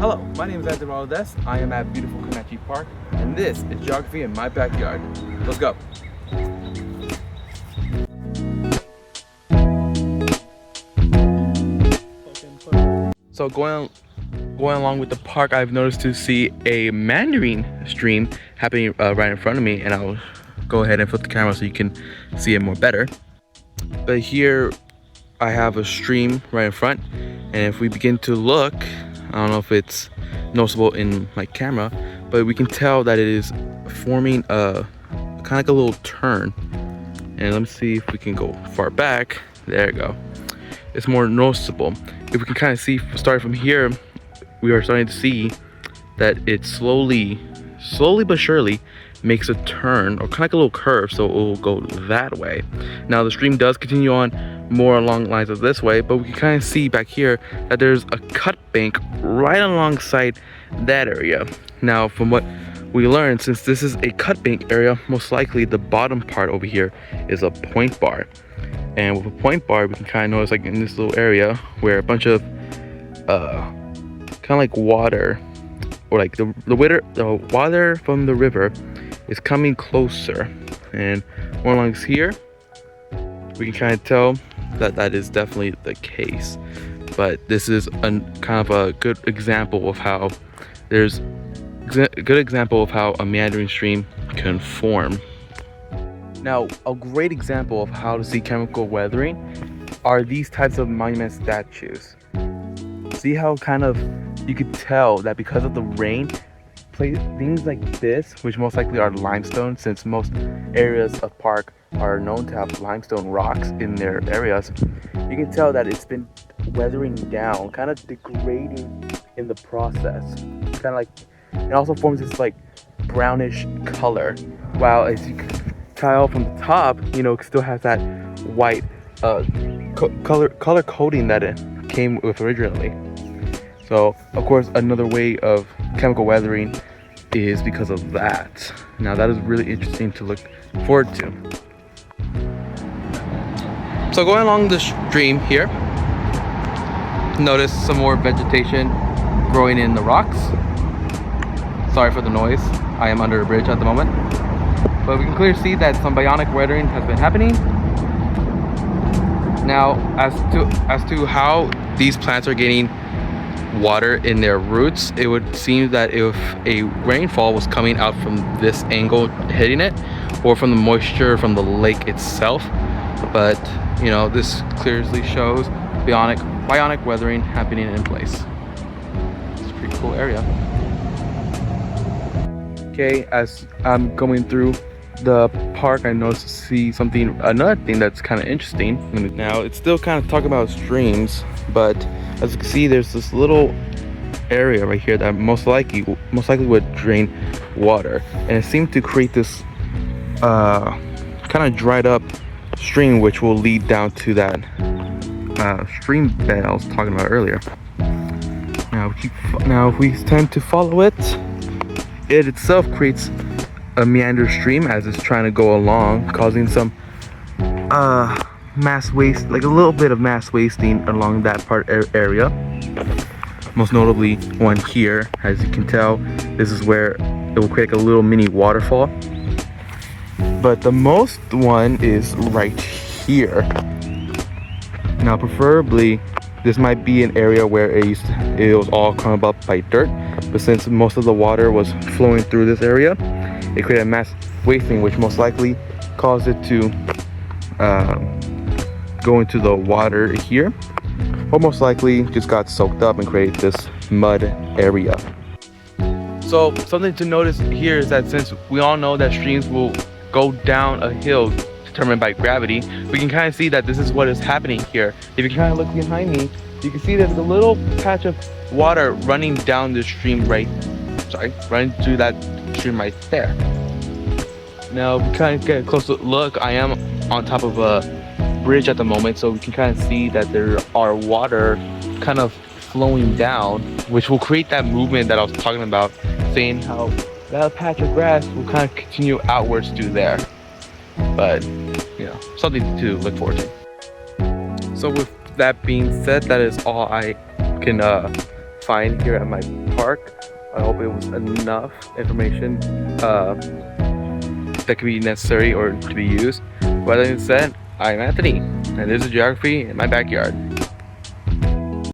Hello, my name is Anthony Valdez. I am at beautiful Comanche Park, and this is Geography in My Backyard. Let's go. So going along with the park, I've noticed to see a mandarin stream happening right in front of me, and I'll go ahead and flip the camera so you can see it more better. But here I have a stream right in front, and if we begin to look, I don't know if it's noticeable in my camera, but we can tell that it is forming a kind of like a little turn. And let me see if we can go far back. There you go. It's more noticeable. If we can kind of see, starting from here, we are starting to see that it slowly but surely makes a turn, or kind of like a little curve, so it will go that way. Now the stream does continue on more along lines of this way, but we can kind of see back here that there's a cut bank right alongside that area. Now from what we learned, since this is a cut bank area, most likely the bottom part over here is a point bar. And with a point bar, we can kind of notice, like in this little area, where a bunch of kind of like water, or like the water from the river is coming closer. And more along here, we can kind of tell that that is definitely the case. But this is kind of a good example of how a meandering stream can form. Now, a great example of how to see chemical weathering are these types of monument statues. See how kind of you could tell that because of the rain, things like this, which most likely are limestone, since most areas of park are known to have limestone rocks in their areas, you can tell that it's been weathering down, kind of degrading in the process. Kind of like, it also forms this like brownish color, while as you can tell from the top, you know, it still has that white color coating that it came with originally. So of course another way of chemical weathering is because of that. Now that is really interesting to look forward to. So going along the stream here, notice some more vegetation growing in the rocks. Sorry for the noise, I am under a bridge at the moment. But we can clearly see that some bionic weathering has been happening. Now as to how these plants are getting water in their roots, it would seem that if a rainfall was coming out from this angle hitting it, or from the moisture from the lake itself. But you know, this clearly shows bionic weathering happening in place. It's a pretty cool area. Okay, as I'm going through the park, I noticed to see another thing that's kind of interesting. Now it's still kind of talking about streams, but as you can see, there's this little area right here that most likely would drain water, and it seemed to create this kind of dried up stream, which will lead down to that stream bed I was talking about earlier. Now if we tend to follow it, it itself creates a meander stream as it's trying to go along, causing some mass waste, like a little bit of mass wasting along that part area. Most notably one here, as you can tell, this is where it will create like a little mini waterfall. But the most one is right here. Now preferably this might be an area where it was all covered up by dirt, but since most of the water was flowing through this area, it created a mass wasting, which most likely caused it to go into the water here, or most likely just got soaked up and created this mud area. So something to notice here is that since we all know that streams will go down a hill determined by gravity, we can kind of see that this is what is happening here. If you kind of look behind me, you can see there's a little patch of water running down the stream running through that stream right there. Now we kind of get a closer look. I am on top of a bridge at the moment, so we can kind of see that there are water kind of flowing down, which will create that movement that I was talking about, saying how that patch of grass will kind of continue outwards through there. But you know, something to look forward to. So with that being said, that is all I can find here at my park. I hope it was enough information that could be necessary or to be used. But that being said, I'm Anthony, and this is geography in my backyard.